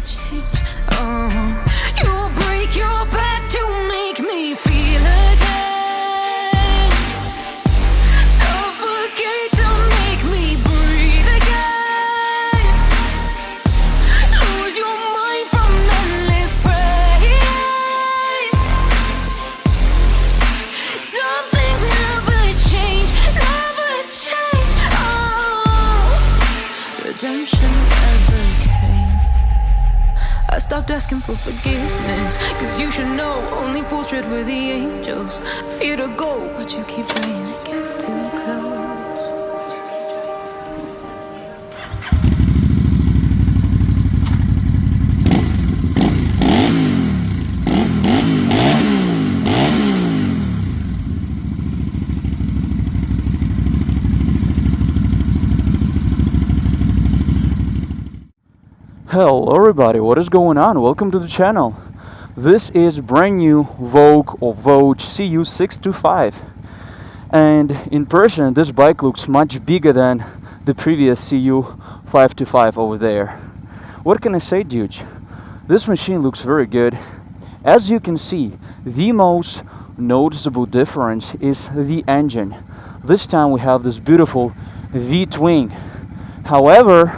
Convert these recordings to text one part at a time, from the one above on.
change. You'll break your back to make me feel again. Suffocate to make me breathe again. Lose your mind from endless pain. Some things never change, never change. Oh, redemption never came. I stopped asking for forgiveness, cause you should know only fools tread with the angels. Fear to go, but you keep trying to get too close. Hello everybody, what is going on? Welcome to the channel. This is brand new VOGE or VOGE CU625, and in person this bike looks much bigger than the previous CU525 over there. What can I say, dudes? This machine looks very good. As you can see, the most noticeable difference is the engine. This time we have this beautiful V-twin. However,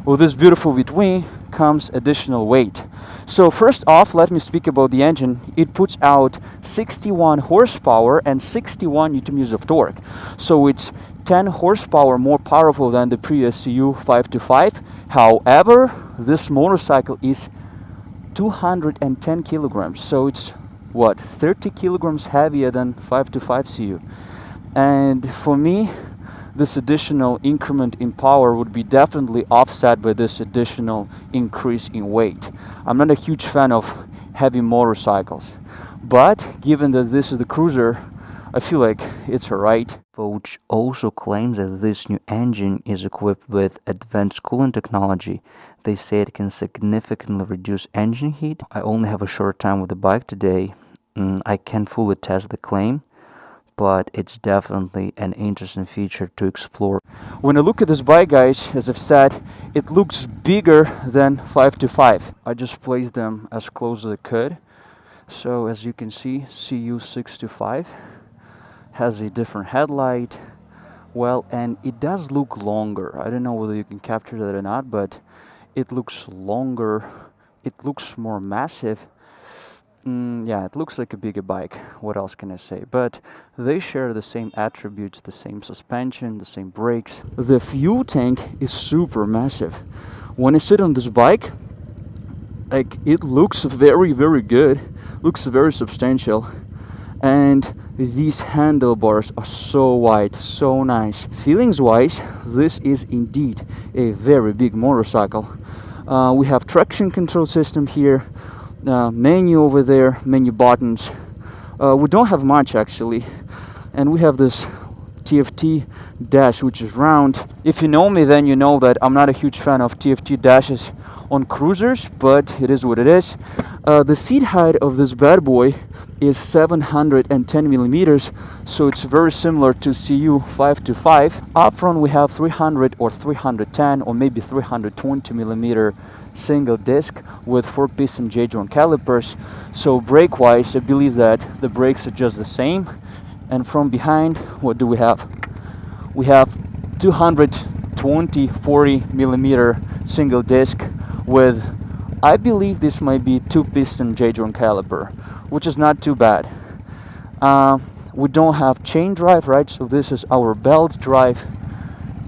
with this beautiful V-twin comes additional weight. So first off, let me speak about the engine. It puts out 61 horsepower and 61 Nm of torque. So it's 10 horsepower more powerful than the previous CU525. However, this motorcycle is 210 kilograms. So it's, what, 30 kilograms heavier than 525 CU. And for me, this additional increment in power would be definitely offset by this additional increase in weight. I'm not a huge fan of heavy motorcycles, but given that this is the cruiser, I feel like it's alright. VOGE also claims that this new engine is equipped with advanced cooling technology. They say it can significantly reduce engine heat. I only have a short time with the bike today. I can't fully test the claim, but it's definitely an interesting feature to explore. When I look at this bike, guys, as I've said, it looks bigger than 525. I just placed them as close as I could. So as you can see, CU625 has a different headlight. Well, and it does look longer. I don't know whether you can capture that or not, but it looks longer. It looks more massive. Yeah, it looks like a bigger bike. What else can I say? But they share the same attributes, the same suspension, the same brakes. The fuel tank is super massive. When I sit on this bike, like, it looks very, very good. Looks very substantial. And these handlebars are so wide, so nice. Feelings-wise, this is indeed a very big motorcycle. We have traction control system here. Menu over there, menu buttons. We don't have much actually, and we have this TFT dash which is round. If you know me, then you know that I'm not a huge fan of TFT dashes on cruisers, but it is what it is. The seat height of this bad boy is 710 millimeters, so it's very similar to CU525. Up front we have 300 or 310 or maybe 320 millimeter single disc with 4-piston J-joint calipers. So brake wise, I believe that the brakes are just the same. And from behind, what do we have? We have 220 40 millimeter single disc with, I believe this might be 2-piston J-joint caliper, which is not too bad. We don't have chain drive, right? So this is our belt drive.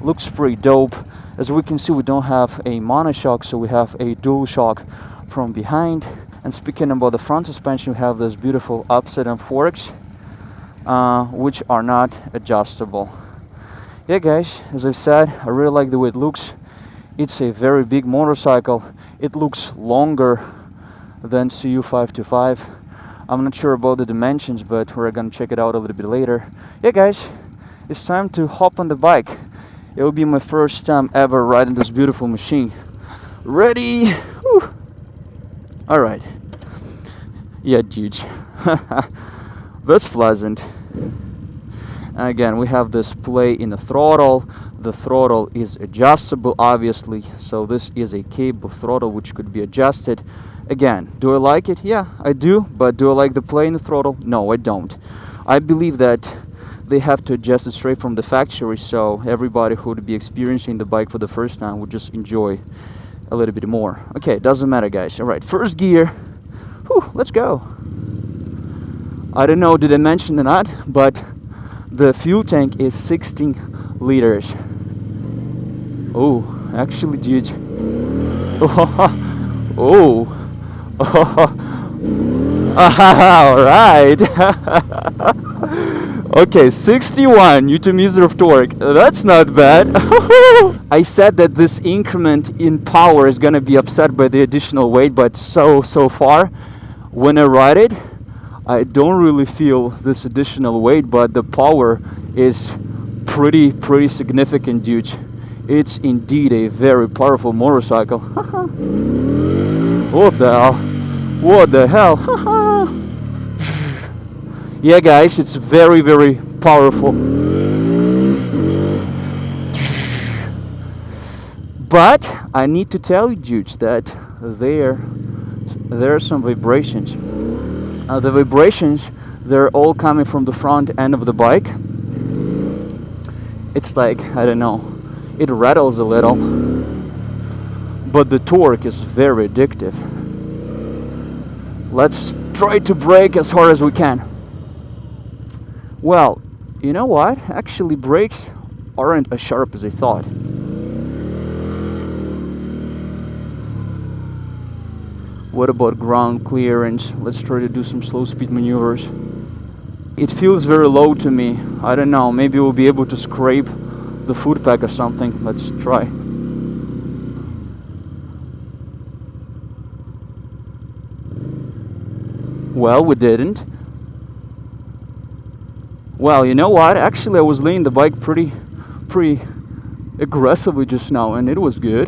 Looks pretty dope. As we can see, we don't have a monoshock, so we have a dual shock from behind. And speaking about the front suspension, we have those beautiful upside down forks, which are not adjustable. Yeah, guys, as I've said, I really like the way it looks. It's a very big motorcycle. It looks longer than CU525. I'm not sure about the dimensions, but we're gonna check it out a little bit later. Yeah, guys, it's time to hop on the bike. It will be my first time ever riding this beautiful machine. Ready? Whew. All right. Yeah, dudes. That's pleasant. Again, we have this play in the throttle. The throttle is adjustable, obviously, so this is a cable throttle which could be adjusted. Again, do I like it? Yeah, I do. But do I like the play in the throttle? No, I don't. I believe that they have to adjust it straight from the factory, so everybody who would be experiencing the bike for the first time would just enjoy a little bit more. Okay, doesn't matter, guys. All right, first gear. Whew, let's go. I don't know, did I mention or not, but the fuel tank is 16 liters. Oh, actually, dude. Oh. All right. Okay, 61 Newton meter of torque. That's not bad. I said that this increment in power is gonna be offset by the additional weight, but so far, when I ride it, I don't really feel this additional weight, but the power is pretty significant, dude. It's indeed a very powerful motorcycle. What the hell? What the hell? Yeah, guys, it's very powerful. But I need to tell you, dudes, that there are some vibrations. The vibrations, they're all coming from the front end of the bike. It's like, I don't know, it rattles a little, but the torque is very addictive. Let's try to brake as hard as we can. Well, you know what? Actually, brakes aren't as sharp as I thought. What about ground clearance? Let's try to do some slow speed maneuvers. It feels very low to me. I don't know, maybe we'll be able to scrape the foot pack or something. Let's try. Well, we didn't. Well, you know what? Actually, I was leaning the bike pretty aggressively just now, and it was good.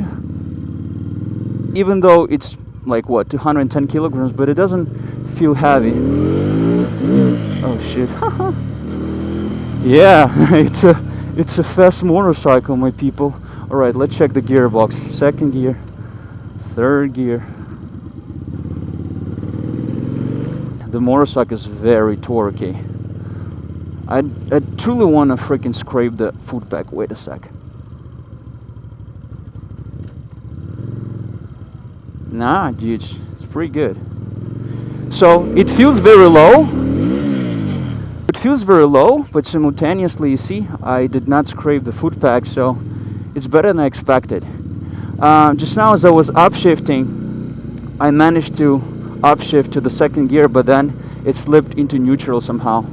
Even though it's like what, 210 kilograms, but it doesn't feel heavy. Oh shit. Yeah, it's a fast motorcycle, my people. All right, let's check the gearbox. Second gear, third gear. The motorcycle is very torquey. I truly want to freaking scrape the foot pack. Wait a sec. Nah, dude, it's pretty good. So it feels very low. It feels very low, but simultaneously, you see, I did not scrape the foot pack, so it's better than I expected. Just now, as I was upshifting, I managed to upshift to the second gear, but then it slipped into neutral somehow.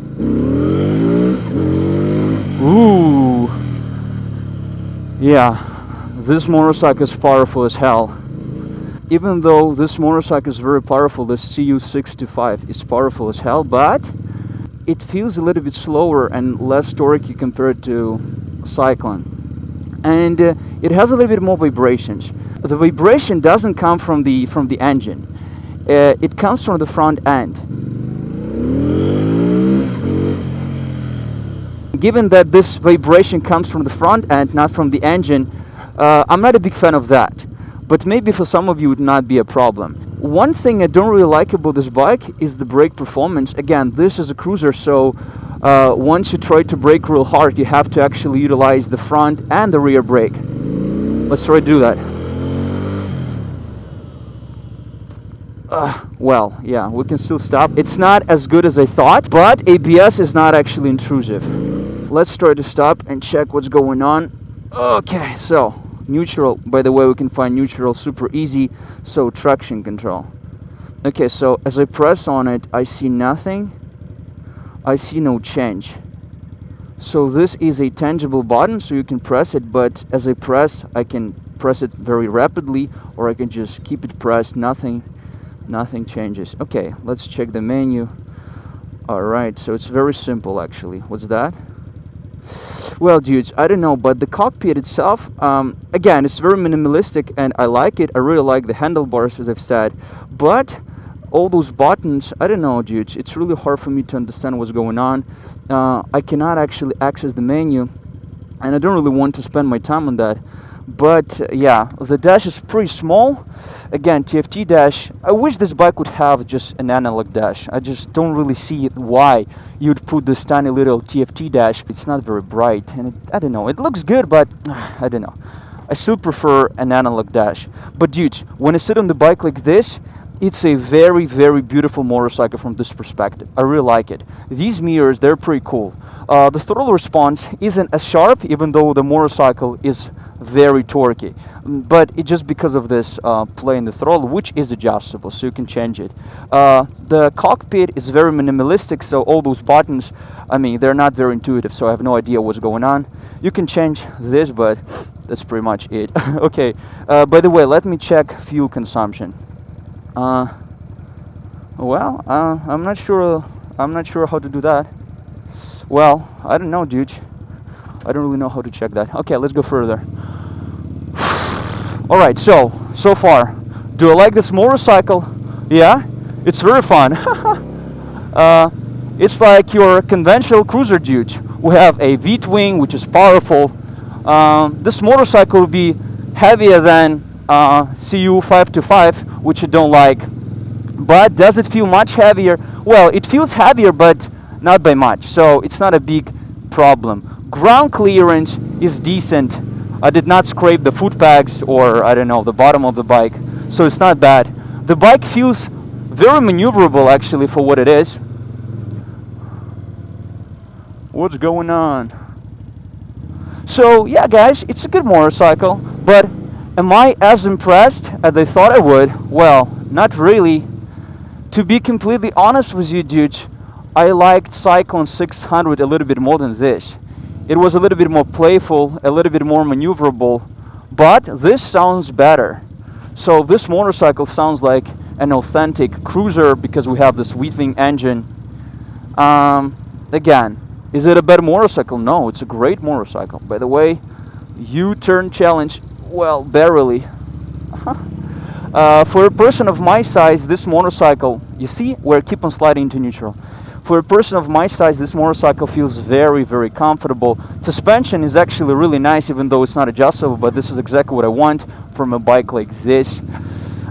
Ooh. Yeah, this motorcycle is powerful as hell. Even though this motorcycle is very powerful, this CU625 is powerful as hell, but it feels a little bit slower and less torquey compared to Cyclone. And it has a little bit more vibrations. The vibration doesn't come from the engine. It comes from the front end. Given that this vibration comes from the front end, not from the engine, I'm not a big fan of that. But maybe for some of you it would not be a problem. One thing I don't really like about this bike is the brake performance. Again, this is a cruiser, so once you try to brake real hard, you have to actually utilize the front and the rear brake. Let's try to do that. Well, yeah, we can still stop. It's not as good as I thought, but ABS is not actually intrusive. Let's try to stop and check what's going on. Okay, so neutral. By the way, we can find neutral super easy. So traction control. Okay, so as I press on it, I see nothing. I see no change. So this is a tangible button, so you can press it, but as I press, I can press it very rapidly, or I can just keep it pressed. Nothing changes. Okay, let's check the menu. All right, so it's very simple actually. What's that? Well, dudes, I don't know, but the cockpit itself, again, it's very minimalistic and I like it. I really like the handlebars, as I've said, but all those buttons, I don't know, dude. It's really hard for me to understand what's going on. I cannot actually access the menu, and I don't really want to spend my time on that. But yeah, the dash is pretty small. Again, TFT dash. I wish this bike would have just an analog dash. I just don't really see why you'd put this tiny little TFT dash. It's not very bright, and I don't know. It looks good, but I don't know. I still prefer an analog dash. But dude, when I sit on the bike like this, it's a very, very beautiful motorcycle from this perspective. I really like it. These mirrors, they're pretty cool. The throttle response isn't as sharp, even though the motorcycle is very torquey. But it's just because of this play in the throttle, which is adjustable, so you can change it. The cockpit is very minimalistic, so all those buttons, I mean, they're not very intuitive, so I have no idea what's going on. You can change this, but that's pretty much it. Okay, by the way, let me check fuel consumption. Well, I'm not sure how to do that. Well, I don't know, dude. I don't really know how to check that. Okay, let's go further. All right, so far, do I like this motorcycle? Yeah, it's very fun. It's like your conventional cruiser, dude. We have a V-twin, which is powerful. This motorcycle will be heavier than CU625, which I don't like. But does it feel much heavier? Well, it feels heavier, but not by much, so it's not a big problem. Ground clearance is decent. I did not scrape the foot pegs or, I don't know, the bottom of the bike, so it's not bad. The bike feels very maneuverable, actually, for what it is. What's going on? So, yeah, guys, it's a good motorcycle, but am I as impressed as I thought I would? Well, not really. To be completely honest with you, dude, I liked Cyclone 600 a little bit more than this. It was a little bit more playful, a little bit more maneuverable, but this sounds better. So this motorcycle sounds like an authentic cruiser because we have this V-twin engine. Again, is it a better motorcycle? No, it's a great motorcycle. By the way, U-turn challenge, well, barely. For a person of my size, this motorcycle, you see, we keep on sliding into neutral. For a person of my size, this motorcycle feels very, very comfortable. Suspension is actually really nice, even though it's not adjustable, but this is exactly what I want from a bike like this.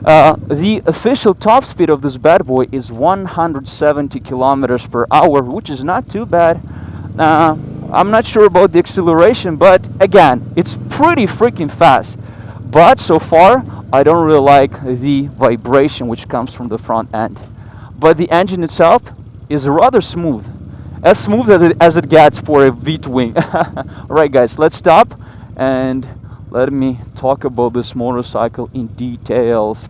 The official top speed of this bad boy is 170 kilometers per hour, which is not too bad. I'm not sure about the acceleration, but again, it's pretty freaking fast. But so far, I don't really like the vibration which comes from the front end. But the engine itself is rather smooth. As smooth as it gets for a V-twin. Alright guys, let's stop and let me talk about this motorcycle in details.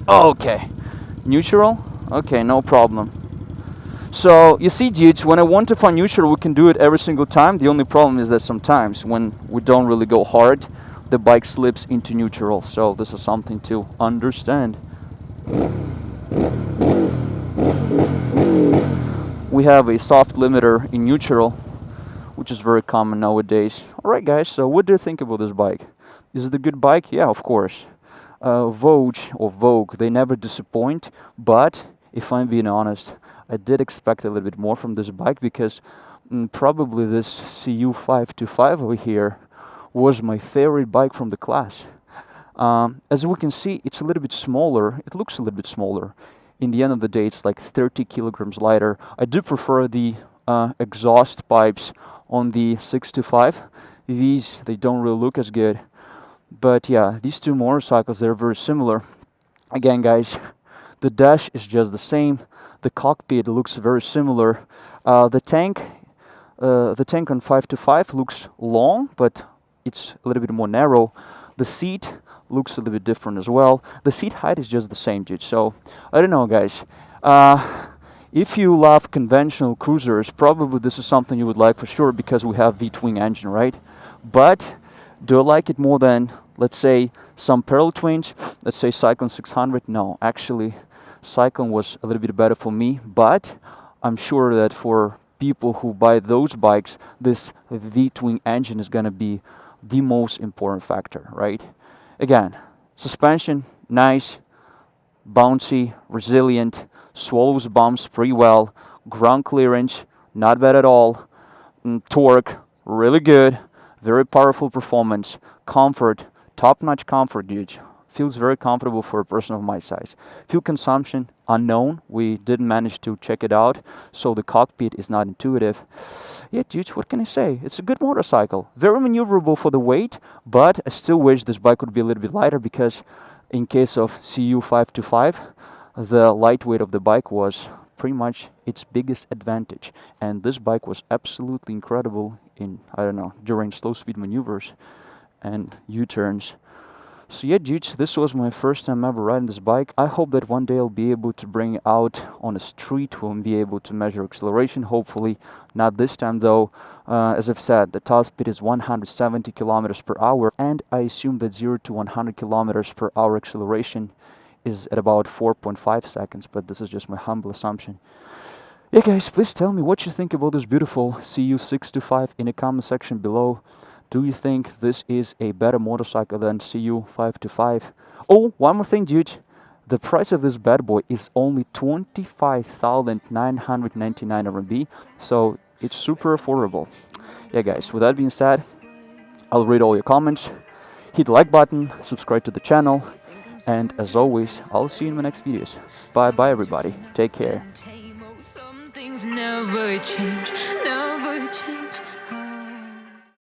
Okay, neutral? Okay, no problem. So, you see, dudes, when I want to find neutral, we can do it every single time. The only problem is that sometimes when we don't really go hard, the bike slips into neutral. So this is something to understand. We have a soft limiter in neutral, which is very common nowadays. Alright guys, so what do you think about this bike? Is it a good bike? Yeah, of course. VOGE or Vogue, they never disappoint, but if I'm being honest, I did expect a little bit more from this bike because probably this CU625 over here was my favorite bike from the class. As we can see, it's a little bit smaller. It looks a little bit smaller. In the end of the day, it's like 30 kilograms lighter. I do prefer the exhaust pipes on the 625. These, they don't really look as good. But yeah, these two motorcycles, they're very similar. Again, guys, the dash is just the same. The cockpit looks very similar. The tank on 525 looks long, but it's a little bit more narrow. The seat looks a little bit different as well. The seat height is just the same, dude. So, I don't know, guys. If you love conventional cruisers, probably this is something you would like for sure because we have V-twin engine, right? But do I like it more than, let's say, some parallel twins? Let's say Cyclone 600? No, actually, Cyclone was a little bit better for me, but I'm sure that for people who buy those bikes, this V-twin engine is going to be the most important factor, right? Again, suspension, Nice, bouncy, resilient, swallows bumps pretty well, ground clearance, not bad at all, torque, really good, very powerful performance, comfort, top-notch comfort, dude. Feels very comfortable for a person of my size. Fuel consumption, unknown. We didn't manage to check it out, so the cockpit is not intuitive. Yeah, dude, what can I say? It's a good motorcycle. Very maneuverable for the weight, but I still wish this bike would be a little bit lighter because in case of CU625, the lightweight of the bike was pretty much its biggest advantage. And this bike was absolutely incredible in, I don't know, during slow speed maneuvers and U-turns. So yeah, dudes, this was my first time ever riding this bike. I hope that one day I'll be able to bring it out on a street. We'll be able to measure acceleration, hopefully. Not this time though. As I've said, the top speed is 170 kilometers per hour, and I assume that 0 to 100 kilometers per hour acceleration is at about 4.5 seconds, but this is just my humble assumption. Yeah, guys, please tell me what you think about this beautiful CU625 in the comment section below. Do you think this is a better motorcycle than CU525? Oh, one more thing, dude. The price of this bad boy is only 25,999 RMB, so it's super affordable. Yeah, guys, with that being said, I'll read all your comments. Hit the like button, subscribe to the channel, and as always, I'll see you in my next videos. Bye, everybody. Take care. Some things never change, never change.